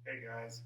Hey guys,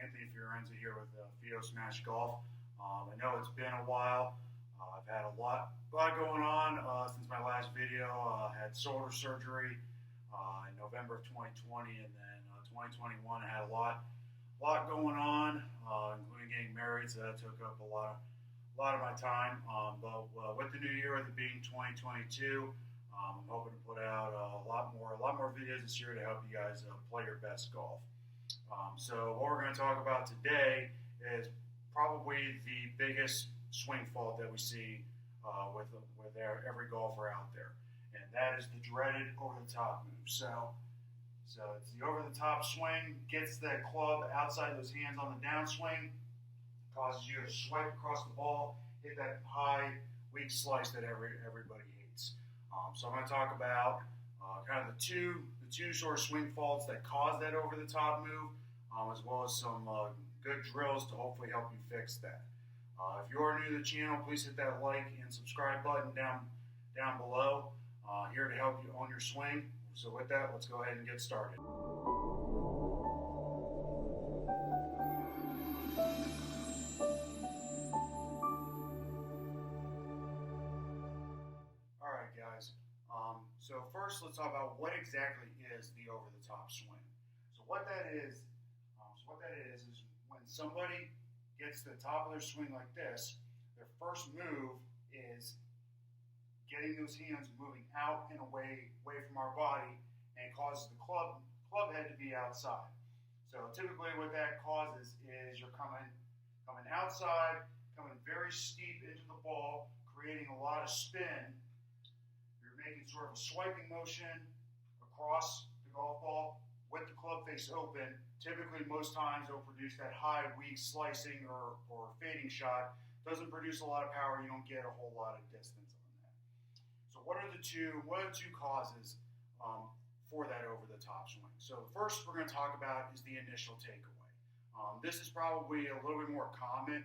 Anthony Fiorenza here with Fio Smash Golf. I know it's been a while. I've had a lot going on since my last video. Had shoulder surgery in November of 2020, and then 2021 I had a lot going on, including getting married. So that took up a lot of my time. But with the new year, with it being 2022, I'm hoping to put out a lot more videos this year to help you guys play your best golf. So what we're going to talk about today is probably the biggest swing fault that we see with every golfer out there, and that is the dreaded over-the-top move. So it's the over-the-top swing, gets that club outside those hands on the downswing, causes you to swipe across the ball, hit that high, weak slice that everybody hates. So I'm going to talk about kind of the two sort of swing faults that cause that over-the-top move, as well as some good drills to hopefully help you fix that. If you are new to the channel, please hit that like and subscribe button down below. Here to help you own your swing. So with that, let's go ahead and get started. All right, guys. So first, let's talk about what exactly is the over-the-top swing. So what that is when somebody gets to the top of their swing like this, their first move is getting those hands moving out and away from our body, and it causes the club head to be outside. So typically what that causes is you're coming outside, coming very steep into the ball, creating a lot of spin. You're making sort of a swiping motion across the golf ball with the club face open. Typically, most times it'll produce that high, weak slicing or fading shot. Doesn't produce a lot of power. You don't get a whole lot of distance on that. So what are the two causes for that over-the-top swing? So the first we're going to talk about is the initial takeaway. This is probably a little bit more common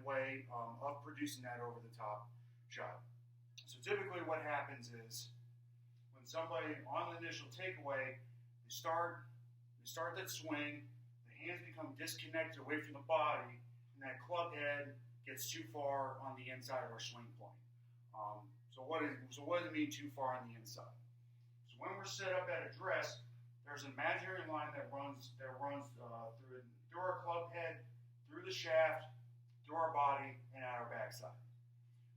way of producing that over-the-top shot. So typically what happens is when somebody on the initial takeaway, they start that swing, the hands become disconnected away from the body, and that club head gets too far on the inside of our swing plane. So what does it mean too far on the inside? So when we're set up at address, there's an imaginary line that runs through our club head, through the shaft, through our body, and out our backside.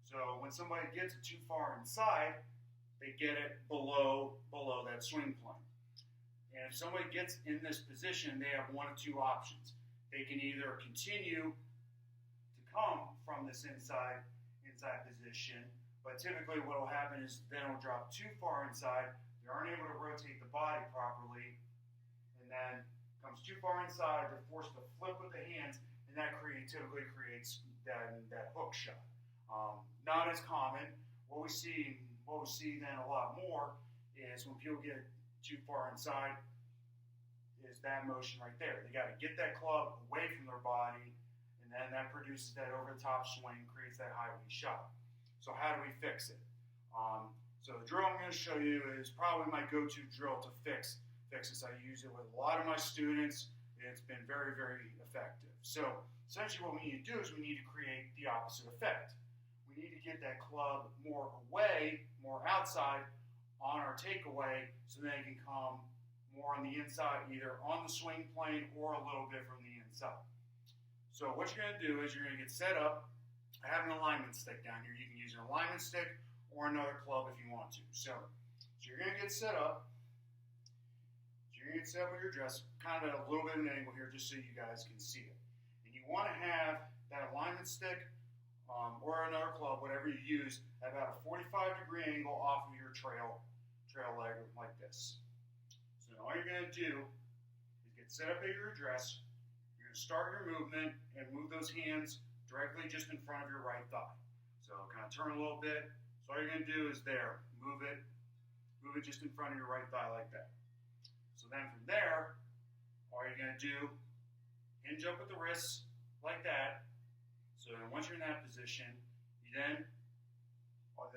So when somebody gets it too far inside, they get it below that swing plane. And if somebody gets in this position, they have one of two options. They can either continue to come from this inside position, but typically what will happen is they don't drop too far inside, they aren't able to rotate the body properly, and then comes too far inside, they're forced to flip with the hands, and that typically creates that hook shot. Not as common. What we see then a lot more is when people get too far inside is that motion right there. They got to get that club away from their body, and then that produces that over-the-top swing, creates that high weak shot. So how do we fix it? So the drill I'm going to show you is probably my go-to drill to fix this. I use it with a lot of my students. It's been very, very effective. So essentially what we need to do is we need to create the opposite effect. We need to get that club more away, more outside on our takeaway, so they can come more on the inside, either on the swing plane or a little bit from the inside. So what you're going to do is you're going to get set up. I have an alignment stick down here. You can use an alignment stick or another club if you want to. So you're going to get set up. So you're going to get set up with your dress, kind of at a little bit of an angle here, just so you guys can see it. And you want to have that alignment stick or another club, whatever you use, at about a 45-degree angle off of your trail leg like this. So all you're going to do is get set up at your address. You're going to start your movement and move those hands directly just in front of your right thigh. So kind of turn a little bit. So all you're going to do is move it just in front of your right thigh like that. So then from there, all you're going to do, hinge up with the wrists like that. So then once you're in that position,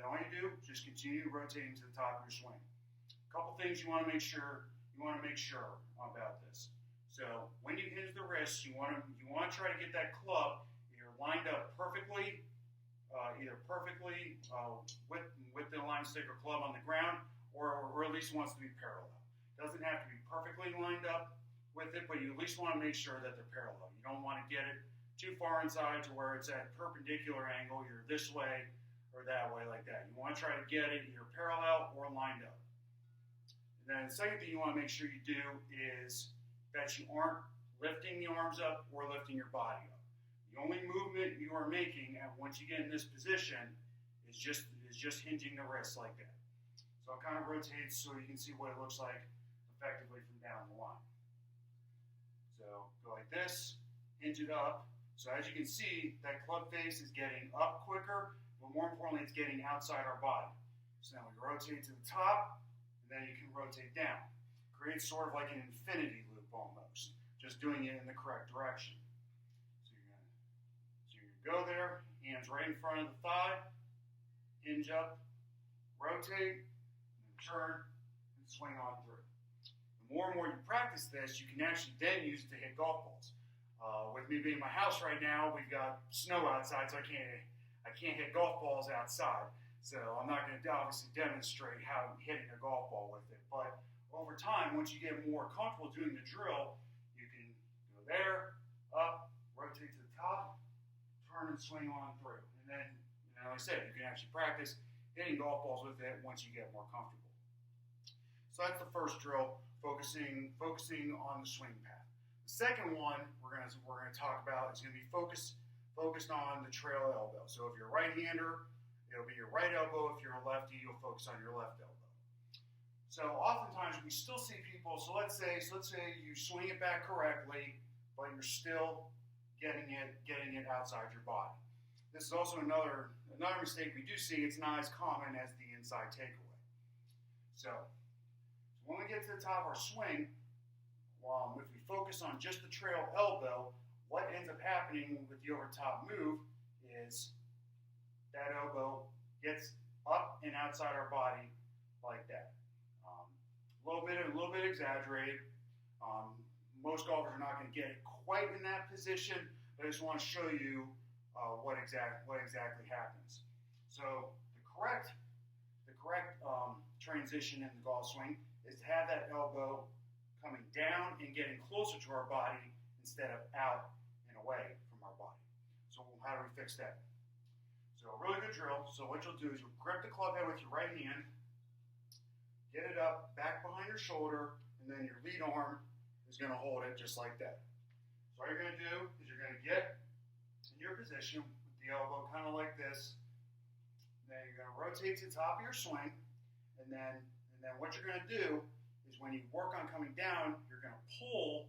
all you do is just continue rotating to the top of your swing. A couple things you want to make sure about this. So when you hinge the wrist, you want to try to get that club either lined up perfectly, with the line stick or club on the ground, or at least wants to be parallel. Doesn't have to be perfectly lined up with it, but you at least want to make sure that they're parallel. You don't want to get it too far inside to where it's at a perpendicular angle, either this way or that way like that. You want to try to get it either parallel or lined up. And then the second thing you want to make sure you do is that you aren't lifting the arms up or lifting your body up. The only movement you are making once you get in this position is just hinging the wrist like that. So it kind of rotates so you can see what it looks like effectively from down the line. So go like this, hinge it up. So as you can see, that club face is getting up quicker, but more importantly, it's getting outside our body. So now we rotate to the top, and then you can rotate down. Creates sort of like an infinity loop almost, just doing it in the correct direction. So you go there, hands right in front of the thigh, hinge up, rotate, and turn, and swing on through. The more and more you practice this, you can actually then use it to hit golf balls. With me being in my house right now, we've got snow outside, so I can't hit golf balls outside. So I'm not going to obviously demonstrate how hitting a golf ball with it. But over time, once you get more comfortable doing the drill, you can go there, up, rotate to the top, turn and swing on through. And then, like I said, you can actually practice hitting golf balls with it once you get more comfortable. So that's the first drill, focusing on the swing path. The second one we're going to talk about is going to be focused on the trail elbow. So if you're a right-hander, it'll be your right elbow. If you're a lefty, you'll focus on your left elbow. So oftentimes we still see people. So let's say you swing it back correctly, but you're still getting it outside your body. This is also another mistake we do see. It's not as common as the inside takeaway. So when we get to the top of our swing, if we focus on just the trail elbow, what ends up happening with the over top move is that elbow gets up and outside our body like that. A little bit exaggerated. Most golfers are not going to get it quite in that position, but I just want to show you what exactly happens. So the correct transition in the golf swing is to have that elbow coming down and getting closer to our body instead of out and away from our body. So how do we fix that? So a really good drill. So what you'll do is you'll grip the club head with your right hand, get it up, back behind your shoulder, and then your lead arm is going to hold it just like that. So all you're going to do is you're going to get in your position with the elbow kind of like this. Then you're going to rotate to the top of your swing, and then what you're going to do is when you work on coming down, you're going to pull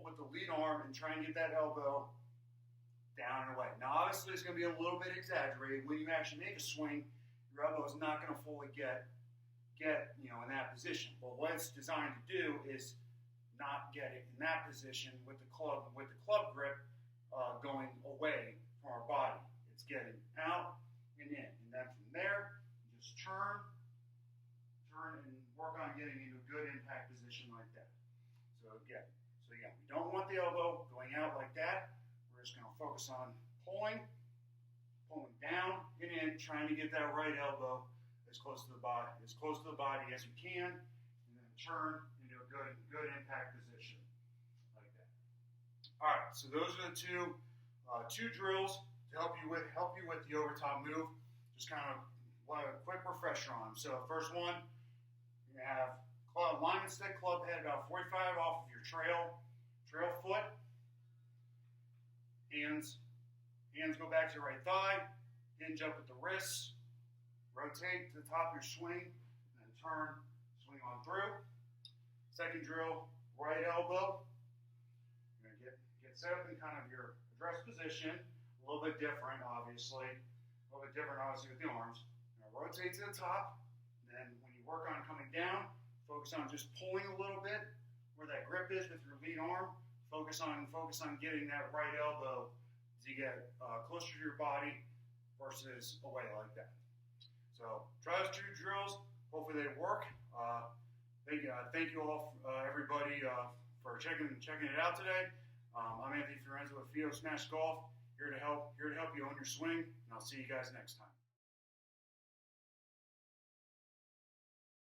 with the lead arm and try and get that elbow down and away. Now, obviously, it's going to be a little bit exaggerated. When you actually make a swing, your elbow is not going to fully get in that position. But what it's designed to do is not get it in that position with the club grip going away from our body. It's getting out and in, and then from there, you just turn and work on getting into a good impact position like that. So again, we don't want the elbow going out like that. We're just going to focus on pulling down and in, trying to get that right elbow as close to the body as you can, and then turn into a good impact position like that. All right, so those are the two drills to help you with the overtop move. Just kind of a quick refresher on them. So first one, you have line and stick club head about 45 off of your trail foot. Hands go back to your right thigh. Hinge up at the wrists. Rotate to the top of your swing, and then turn, swing on through. Second drill, right elbow. You're going to get set up in kind of your address position. A little bit different, obviously. with the arms. Now rotate to the top. Then when you work on coming down, focus on just pulling a little bit where that grip is with your lead arm. Focus on getting that right elbow as you get closer to your body versus away like that. So try those two drills. Hopefully they work. Thank you all, everybody, for checking it out today. I'm Anthony Fiorenzo with Fio Smash Golf, here to help you own your swing, and I'll see you guys next time.